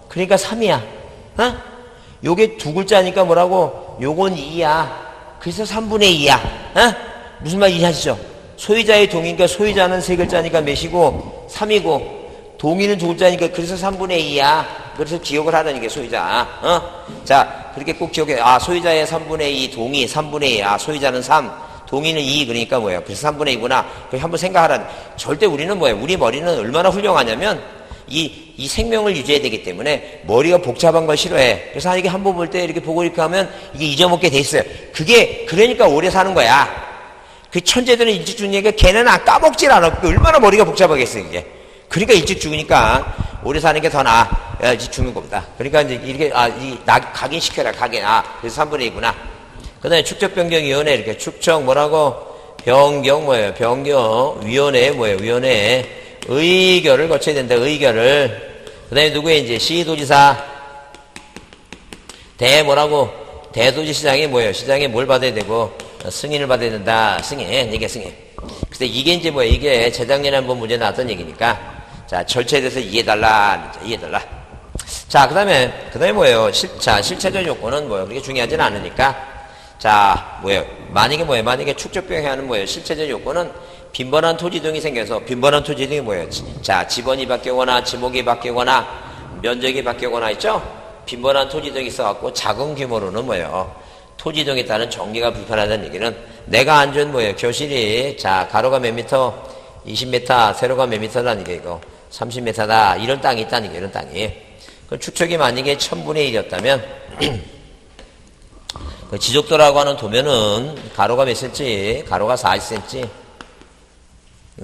그러니까 3이야. 어? 요게 2글자니까 뭐라고? 요건 2야. 그래서 3분의 2야. 어? 무슨 말 이해하시죠? 소유자의 동의니까 소유자는 3글자니까 몇이고 3이고 동의는 2글자니까 그래서 3분의 2야. 그래서 기억을 하라는 게 소유자. 자, 그렇게 꼭 기억해. 소유자의 3분의 2 동의 3분의 2. 소유자는 3. 동의는 2. 그러니까 뭐예요? 그래서 3분의 2구나. 그렇게 한번 생각하라는. 절대 우리는 뭐예요? 우리 머리는 얼마나 훌륭하냐면 이 생명을 유지해야 되기 때문에 머리가 복잡한 걸 싫어해. 그래서 이게 한 번 볼 때 이렇게 보고 이렇게 하면 이게 잊어먹게 돼 있어요. 그게 그러니까 오래 사는 거야. 그 천재들은 일찍 죽으니까 걔는 까먹질 않아. 얼마나 머리가 복잡하겠어 이게. 그러니까 일찍 죽으니까 오래 사는 게 더 나아. 일찍 죽는 것보다. 그러니까 이제 이렇게 각인시켜라. 각인. 그래서 3분의 2구나. 그 다음에 축적변경위원회 이렇게 축적 뭐라고? 변경 뭐예요? 변경위원회 뭐예요? 위원회 의결을 거쳐야 된다. 의결을. 그 다음에 누구의 이제 시도지사 뭐라고? 대도시장이 뭐예요? 시장에 뭘 받아야 되고 승인을 받아야 된다. 승인. 이게 승인. 근데 이게 이제 뭐예요? 이게 재작년에 한번 문제 나왔던 얘기니까 자 절차에 대해서 이해달라. 이해달라. 자 그다음에 뭐예요? 실체적 요건은 뭐예요? 그렇게 중요하지는 않으니까 자 뭐예요? 만약에 축적변경해야 하는 뭐예요? 실체적 요건은 빈번한 토지 등이 생겨서 빈번한 토지 등이 뭐예요? 자 지번이 바뀌거나 지목이 바뀌거나 면적이 바뀌거나 있죠? 빈번한 토지 등이 있어갖고 작은 규모로는 뭐예요? 토지 등에 따른 정리가 불편하다는 얘기는 내가 앉은 뭐예요? 교실이 자 가로가 몇 미터? 20m, 세로가 몇 미터라는 게 이거 30m다. 이런 땅이 있다는 게 이런 땅이. 그 축척이 만약에 1000분의 1이었다면 그 지적도라고 하는 도면은 가로가 몇 cm? 가로가 40cm,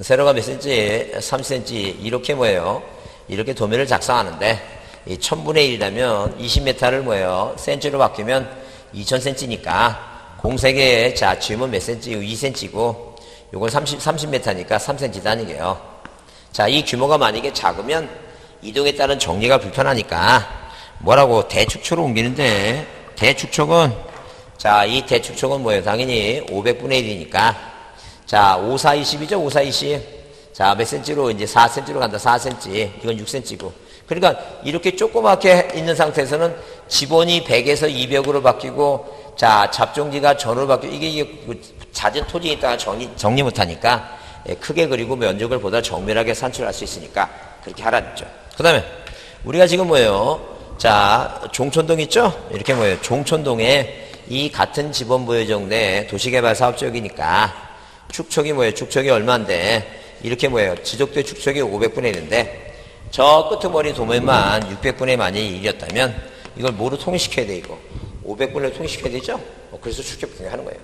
세로가 몇 cm? 30cm. 이렇게 뭐예요? 이렇게 도면을 작성하는데 이 1000분의 1이라면 20m를 뭐예요? 센치로 바뀌면 2000cm니까 공색에 자 지으면 몇 cm? 2cm고 요건 30m니까 3cm다는 얘기예요. 자, 이 규모가 만약에 작으면 이동에 따른 정리가 불편하니까 뭐라고 대축척으로 옮기는데 대축척은 자, 이 대축척은 뭐예요? 당연히 500분의 1이니까 자, 5, 4, 20이죠? 5, 4, 20. 자, 몇 cm로 이제 4cm로 간다. 4cm. 이건 6cm고. 그러니까 이렇게 조그맣게 있는 상태에서는 지번이 100에서 200으로 바뀌고 자, 잡종지가 전으로 바뀌고 이게 잦은 토지에 있다가 정리 못하니까 크게 그리고 면적을 보다 정밀하게 산출할 수 있으니까 그렇게 하라죠. 그 다음에 우리가 지금 뭐예요? 자, 종촌동 있죠? 이렇게 뭐예요? 종촌동에 이 같은 지번부여정 내 도시개발사업지역이니까 축척이 뭐예요? 축척이 얼마인데 이렇게 뭐예요? 지적도의 축척이 500분의 1인데 저 끄트머리 도면만 600분의 만약에 1이었다면 이걸 뭐로 통일시켜야 돼 이거? 500분을 통일시켜야 되죠? 그래서 축척 하는 거예요.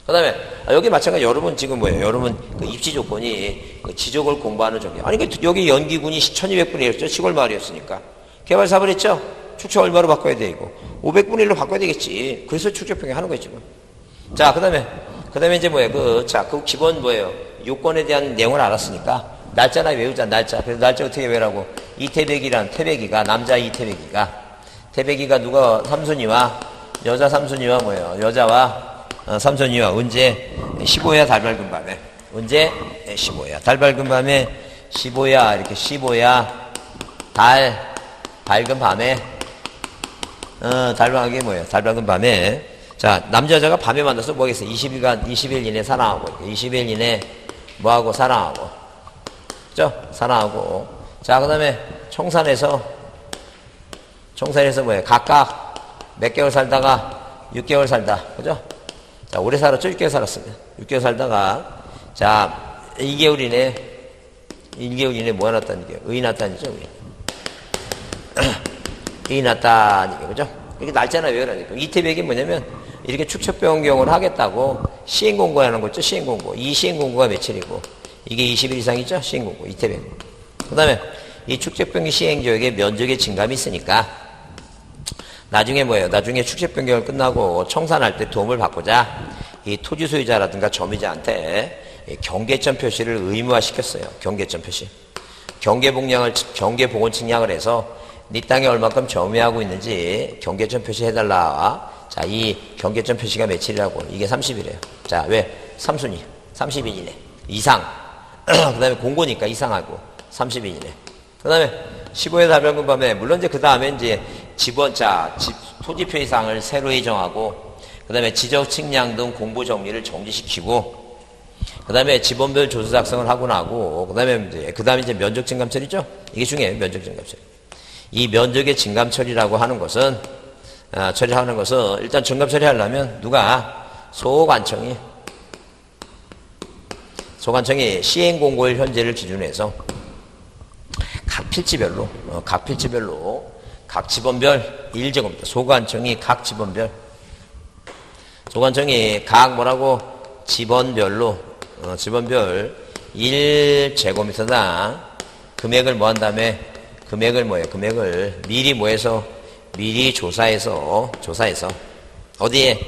그 다음에 여기 마찬가지 여러분 지금 뭐예요? 여러분 그 입지 조건이 그 지적을 공부하는 정리. 아니 여기 연기군이 1200분이었죠. 시골 마을이었으니까. 개발사업을 했죠? 축적 얼마로 바꿔야 돼, 이거? 500분의 1로 바꿔야 되겠지. 그래서 축적 변경 하는 거지, 뭐. 자, 그 다음에 이제 뭐예요? 그 기본 뭐예요? 요건에 대한 내용을 알았으니까, 날짜나 외우자, 날짜. 그래서 날짜 어떻게 외우라고? 이태백이란, 태백이가, 남자 태백이가 누가 삼순이와, 여자 삼순이와 뭐예요? 여자와 삼순이와 언제? 15야 달 밝은 밤에. 언제? 15야. 달 밝은 밤에 15야, 이렇게 15야 달 밝은 밤에, 달 밝은 게 뭐예요? 달 밝은 밤에. 자, 남자 여자가 밤에 만나서 뭐 하겠어요? 20일 이내 사랑하고, 20일 이내 뭐하고 사랑하고. 그죠? 사랑하고. 자, 그 다음에 청산에서 뭐예요? 각각 몇 개월 살다가 6개월 살다. 그죠? 자, 오래 살았죠? 6개월 살았습니다. 6개월 살다가, 자, 2개월 이내 뭐 해놨다는 게? 의 났다니죠? 의 났다는 게, 그죠? 이렇게 날짜나 외우라니까. 이태백이 뭐냐면, 이렇게 축적 변경을 하겠다고 시행공고하는 거죠, 시행공고. 이 시행공고가 며칠이고, 이게 20일 이상이죠, 시행공고, 이태백. 그 다음에, 이 축적 변경 시행지역에 면적의 증감이 있으니까, 나중에 뭐예요? 나중에 축적 변경을 끝나고 청산할 때 도움을 받고자, 이 토지 소유자라든가 점유자한테 경계점 표시를 의무화 시켰어요. 경계점 표시. 경계복원 측량을 해서 네 땅에 얼마큼 점유하고 있는지 경계점 표시해달라. 자, 이 경계점 표시가 며칠이라고? 이게 30일이에요. 자, 왜? 3순위. 30일 이내. 이상. 그 다음에 공고니까 이상하고. 30일 이내. 그 다음에 15회 달변금 밤에, 물론 이제 그 다음에 이제 토지 표시상을 새로이 정하고, 그 다음에 지적 측량 등 공부 정리를 정지시키고, 그 다음에 지번별 조서 작성을 하고 나고, 그 다음에 이제 면적 증감 처리죠? 이게 중요해요, 면적 증감 처리. 이 면적의 증감 처리라고 하는 것은, 일단 증감 처리하려면 누가? 소관청이 시행공고일 현재를 기준으로 해서 각 필지별로, 각 지번별 1제곱미터, 소관청이 각 지번별, 지번별로, 지번별 1제곱미터당 금액을 뭐 한 다음에, 금액을 미리 미리 조사해서, 어디에?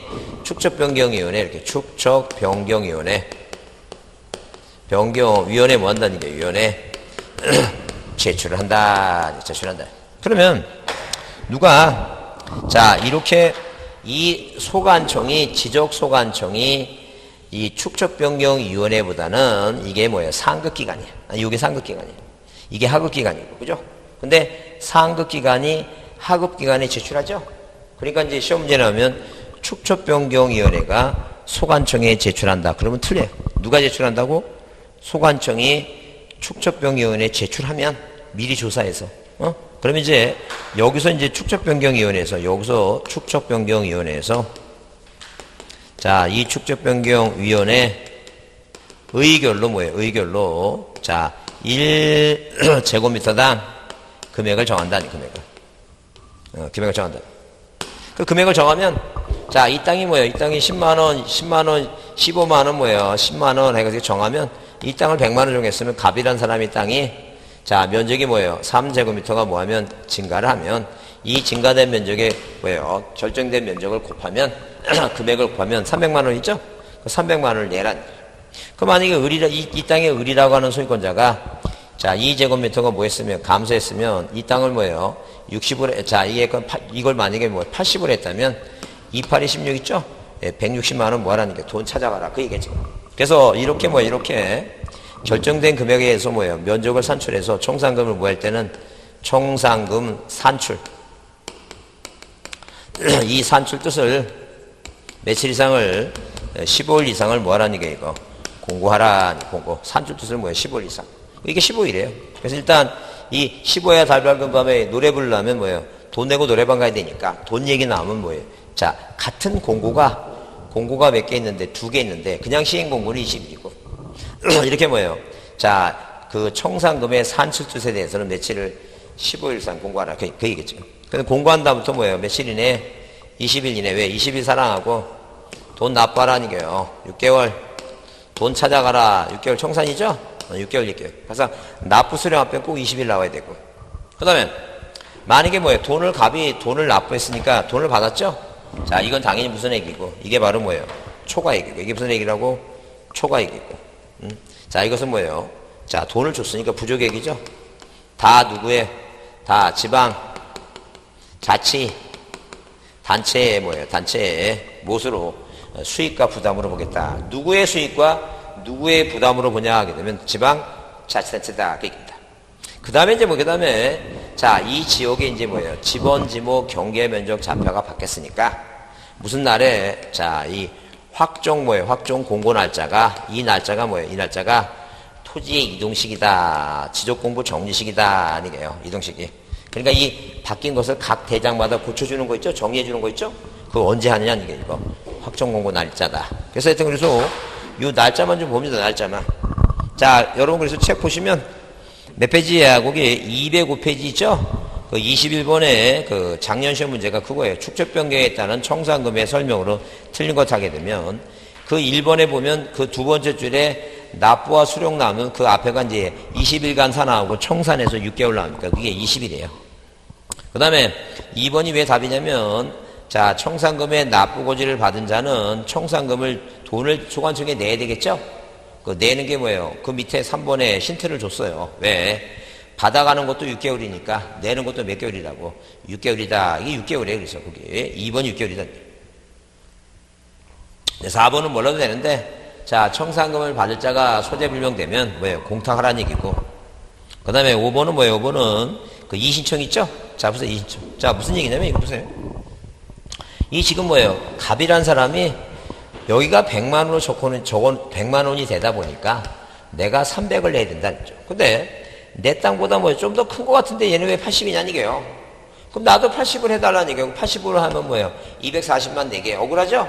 축적변경위원회, 이렇게 축적변경위원회 뭐 한다는 게, 위원회 제출을 한다. 그러면 누가, 자, 이렇게 이 지적소관청이 이 축적변경위원회보다는 이게 뭐예요? 상급기관이야. 이게 상급기관이야. 이게 하급기관이고, 그죠? 근데 상급기관이 하급기관에 제출하죠? 그러니까 이제 시험 문제 나오면 축적변경위원회가 소관청에 제출한다. 그러면 틀려요. 누가 제출한다고? 소관청이 축적변경위원회에 제출하면 미리 조사해서, 그러면 이제 여기서 이제 축적변경위원회에서, 자, 이 축적변경위원회 의결로 뭐예요? 의결로, 자, 1제곱미터당 금액을 정한다. 금액을 정한다. 그 금액을 정하면, 자, 이 땅이 뭐예요? 이 땅이 10만원, 15만원 뭐예요? 10만원 해가지고 정하면, 이 땅을 100만원 정했으면 갑이란 사람이 땅이, 자, 면적이 뭐예요? 3제곱미터가 뭐하면 증가를 하면, 이 증가된 면적에 뭐예요? 결정된 면적을 곱하면, 금액을 곱하면 300만원 있죠? 그 300만원을 내란. 그 만약에 이 땅의 을이라고 하는 소유권자가, 자, 2제곱미터가 뭐 했으면, 감소했으면, 이 땅을 뭐예요? 60을, 자, 이걸 만약에 80을 했다면, 28이 16 있죠? 160만원 뭐 하라는 게 돈 찾아가라. 그 얘기죠. 그래서 이렇게 결정된 금액에 의해서 뭐예요? 면적을 산출해서 총상금을 뭐 할 때는 총상금 산출. 이 산출 뜻을 며칠 이상을, 15일 이상을 뭐 하라는 게 이거? 공고하라. 공고. 산출 뜻을 뭐예요? 15일 이상. 이게 15일이에요. 그래서 일단 이 15야 달 밝은 밤에 노래 부르려면 뭐예요? 돈 내고 노래방 가야 되니까 돈 얘기 나오면 뭐예요? 자, 같은 공고가 몇 개 있는데, 2개 있는데, 그냥 시행공고는 20일이고. 이렇게 뭐예요? 자, 그 총상금의 산출뜻에 대해서는 며칠을 15일 이상 공고하라. 그 얘기겠죠. 근데 공고한 다음부터 뭐예요? 며칠 이내? 20일 이내. 왜? 20일 사랑하고 돈 납부하라는 게요. 6개월. 돈 찾아가라. 6개월 청산이죠? 6개월. 그래서 납부 수령 앞에 꼭 20일 나와야 되고. 그 다음에 만약에 뭐예요? 갑이 돈을 납부했으니까 돈을 받았죠? 자, 이건 당연히 무슨 액이고, 이게 바로 뭐예요? 초과액이고, 이게 무슨 액이라고? 초과액이고. 자, 이것은 뭐예요? 자, 돈을 줬으니까 부족액이죠? 다 누구의? 다 지방, 자치, 단체의 뭐예요? 단체의 무엇으로? 수익과 부담으로 보겠다. 누구의 수익과 누구의 부담으로 보냐 하게 되면 지방, 자치단체다. 그 다음에 이제 그 다음에, 자, 이 지역에 이제 뭐예요? 지번, 지목, 경계 면적 좌표가 바뀌었으니까, 무슨 날에, 자, 이 확정 뭐예요? 확정 공고 날짜가, 이 날짜가 뭐예요? 이 날짜가 토지의 이동식이다. 지적공부 정리식이다. 아니게요. 이동식이. 그러니까 이 바뀐 것을 각 대장마다 고쳐주는 거 있죠? 정리해주는 거 있죠? 그거 언제 하느냐, 이게 이거. 확정 공고 날짜다. 그래서 하여튼 그래서 요 날짜만 좀 봅니다. 날짜만. 자, 여러분 그래서 책 보시면 몇 페이지야? 거기 205페이지 있죠? 그 21번에 그 작년 시험 문제가 그거예요. 축적 변경에 따른 청산금의 설명으로 틀린 것 하게 되면 그 1번에 보면 그 두 번째 줄에 납부와 수령 나오면 그 앞에가 이제 20일간 사나하고 청산해서 6개월 나오니까 그게 20일이에요. 그 다음에 2번이 왜 답이냐면 자, 청산금의 납부 고지를 받은 자는 청산금을 돈을 소관청에 내야 되겠죠? 그 내는 게 뭐예요? 그 밑에 3번에 힌트를 줬어요. 왜? 받아가는 것도 6개월이니까 내는 것도 몇 개월이라고? 6개월이다. 이게 6개월이에요. 그래서 그게 2번이 6개월이다. 4번은 몰라도 되는데 자, 청산금을 받을 자가 소재불명되면 뭐예요? 공탁하라는 얘기고. 그 다음에 5번은 뭐예요? 5번은 그 이신청 있죠? 자, 보세요. 이신청. 자, 무슨 얘기냐면 이거 보세요. 이 지금 뭐예요? 갑이란 사람이 여기가 100만원으로 적어놓은 100만원이 되다 보니까 내가 300을 내야 된다 했죠. 근데 내 땅보다 뭐 좀 더 큰 것 같은데 얘는 왜 80이냐는 얘기예요. 그럼 나도 80을 해달라는 얘기예요. 80으로 하면 뭐예요? 240만 내게 억울하죠?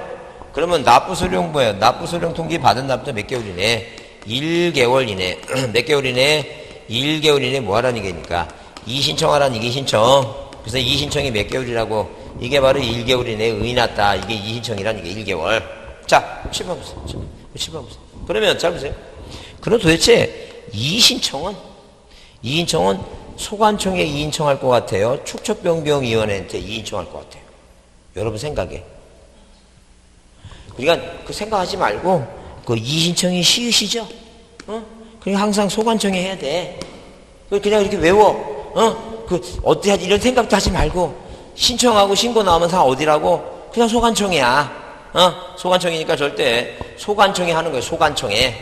그러면 납부수령 뭐예요? 납부수령 통지 받은 날부터 몇 개월 이내? 1개월 이내. 몇 개월 이내? 1개월 이내 뭐 하라는 얘기니까? 이신청하라는 얘기 신청. 그래서 이신청이 몇 개월이라고? 이게 바로 1개월 이내에 의났다. 이게 이신청이라는 얘기 1개월. 자, 7번 보세요. 7번 보세요. 그러면 잘 보세요. 그럼 도대체 이신청은 소관청에 이인청할 것 같아요? 축척변경위원회한테 이인청할 것 같아요? 여러분 생각에. 그러니까 그 생각하지 말고 그 이신청이 시으시죠? 그러니까 항상 소관청에 해야 돼. 그냥 이렇게 외워. 어떻게 하지? 이런 생각도 하지 말고 신청하고 신고 나오면 다 어디라고? 그냥 소관청이야. 소관청이니까 절대 소관청에 하는 거예요. 소관청에.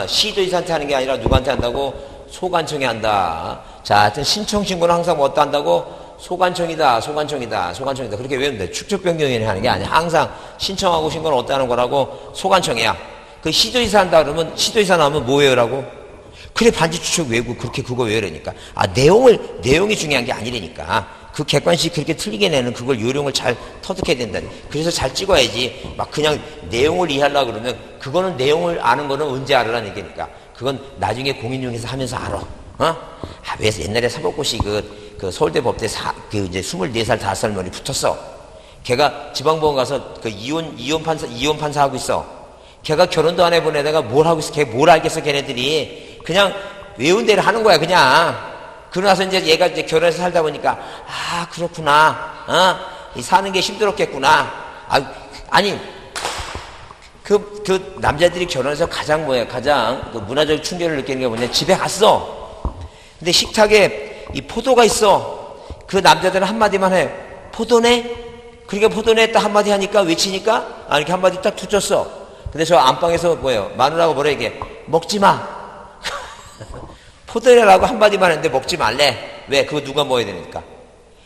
시도지사한테 하는 게 아니라 누구한테 한다고? 소관청에 한다. 자, 하여튼 신청 신고는 항상 뭐 어떠 한다고? 소관청이다. 그렇게 외우면 돼. 축적변경위원회 하는 게 아니야. 항상 신청하고 신고는 어떠 하는 거라고? 소관청이야. 그 시도지사 한다 그러면 시도지사 나오면 뭐 외우라고? 그래, 반지 추측 외우고 그렇게 그거 외우라니까. 내용이 중요한 게 아니라니까. 그 객관식 그렇게 틀리게 내는 그걸 요령을 잘 터득해야 된다. 그래서 잘 찍어야지. 막 그냥 내용을 이해하려고 그러면 그거는 내용을 아는 거는 언제 알으라는 얘기니까. 그건 나중에 공인중개사 하면서 알아. 왜 옛날에 사법고시 그 서울대 법대 이제 24살, 5살 머리 붙었어. 걔가 지방법원 가서 그 이혼 판사 하고 있어. 걔가 결혼도 안 해본 애다가 뭘 하고 있어? 걔 뭘 알겠어, 걔네들이. 그냥 외운 대로 하는 거야, 그냥. 그러고 나서 이제 얘가 이제 결혼해서 살다 보니까, 그렇구나. 사는 게 힘들었겠구나. 아니, 그 남자들이 결혼해서 가장 그 문화적 충격을 느끼는 게 뭐냐. 집에 갔어. 근데 식탁에 이 포도가 있어. 그 남자들은 한마디만 해. 포도네? 그러니까 포도네 딱 한마디 하니까 외치니까, 이렇게 한마디 딱 투쳤어. 근데 저 안방에서 마누라가 뭐라 얘기해? 먹지 마. 포도네라고 한마디만 했는데 먹지 말래. 왜? 그거 누가 먹어야 되니까.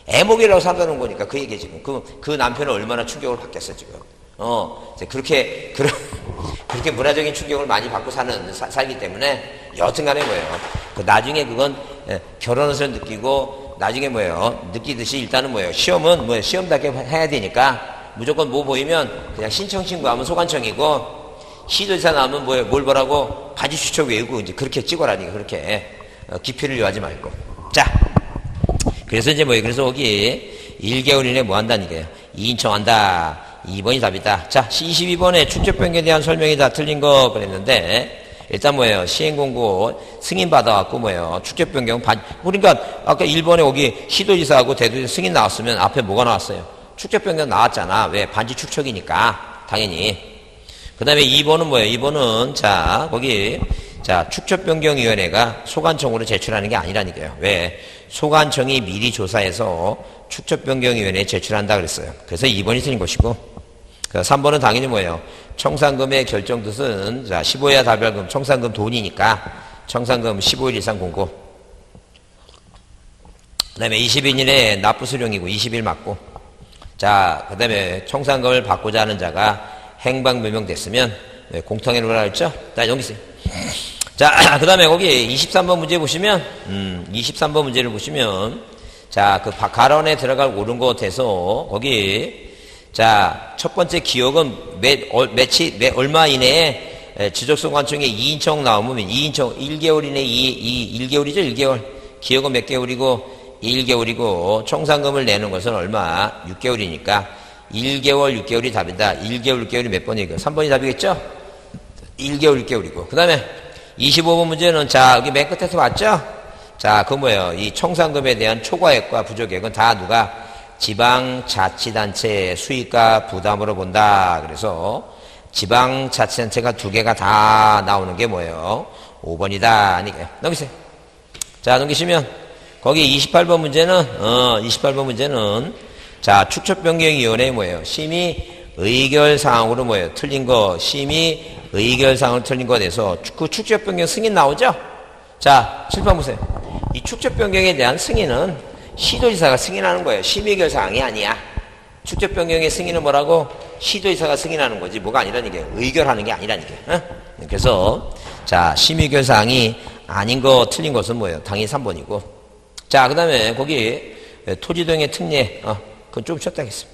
애먹이라고 사다놓은 거니까 그 얘기 지금. 그 남편은 얼마나 충격을 받겠어, 지금. 이제 그렇게 문화적인 충격을 많이 받고 살기 때문에 여튼 간에 나중에 그건 결혼해서 느끼고 나중에 느끼듯이 일단은 시험은 시험답게 해야 되니까 무조건 뭐 보이면 그냥 신청 신고하면 소관청이고 시도지사 나오면 뭘 보라고 바지 추적 외우고 이제 그렇게 찍어라니까 그렇게 기피를 요하지 말고. 자, 그래서 이제 그래서 거기 1개월 이내에 뭐 한다는 얘기예요. 이인청한다. 2번이 답이다. 자, 22번에 축적변경에 대한 설명이 다 틀린 거 그랬는데 일단 뭐예요? 시행공고 승인 받아갖고 뭐예요? 축적 변경 그러니까 아까 1번에 여기 시도지사하고 대도지사 승인 나왔으면 앞에 뭐가 나왔어요? 축적 변경 나왔잖아. 왜? 반지 축척이니까 당연히. 그 다음에 2번은 뭐예요? 2번은 자 거기 자 축적변경위원회가 소관청으로 제출하는 게 아니라니까요. 왜? 소관청이 미리 조사해서 축적변경위원회에 제출한다 그랬어요. 그래서 2번이 틀린 것이고 3번은 당연히 뭐예요? 청산금의 결정 뜻은 자 15야 달별금 청산금 돈이니까 청산금 15일 이상 공고. 그 다음에 20일 이내에 납부 수령이고 20일 맞고. 자 그 다음에 청산금을 받고자 하는 자가 행방묘명됐으면 공통회로 하라 했죠? 자 여기 자 그 다음에 거기 23번 문제 보시면 23번 문제를 보시면 자 그 가론에 들어갈 옳은 것에서 거기 자 첫 번째 기억은 얼마 이내에 지적소관청에 2인청 나오면 2인청 1개월 이내에 1개월이죠 1개월 기억은 몇 개월이고 1개월이고 총상금을 내는 것은 얼마 6개월이니까 1개월 6개월이 답이다. 1개월 6개월이 몇 번이고 3번이 답이겠죠? 1개월 6개월이고 그 다음에 25번 문제는 자 여기 맨 끝에서 봤죠? 자 그 뭐예요? 이 총상금에 대한 초과액과 부족액은 다 누가 지방자치단체의 수익과 부담으로 본다. 그래서 지방자치단체가 두 개가 다 나오는 게 뭐예요? 5번이다. 아니게요. 넘기세요. 자 넘기시면 거기 28번 문제는 자 축적변경위원회 뭐예요? 심의 의결사항으로 뭐예요? 틀린 거 심의 의결사항으로 틀린 거 돼서 그 축적변경 승인 나오죠? 자 칠판 보세요. 이 축적변경에 대한 승인은 시도지사가 승인하는 거예요. 심의결사항이 아니야. 축적변경의 승인은 뭐라고? 시도지사가 승인하는 거지 뭐가 아니라는 게 의결하는 게 아니라는 게. 어? 그래서 자 심의결사항이 아닌 거 틀린 것은 뭐예요? 당연히 3번이고. 자 그 다음에 거기 토지동의 특례 그건 좀 쉬었다 하겠습니다.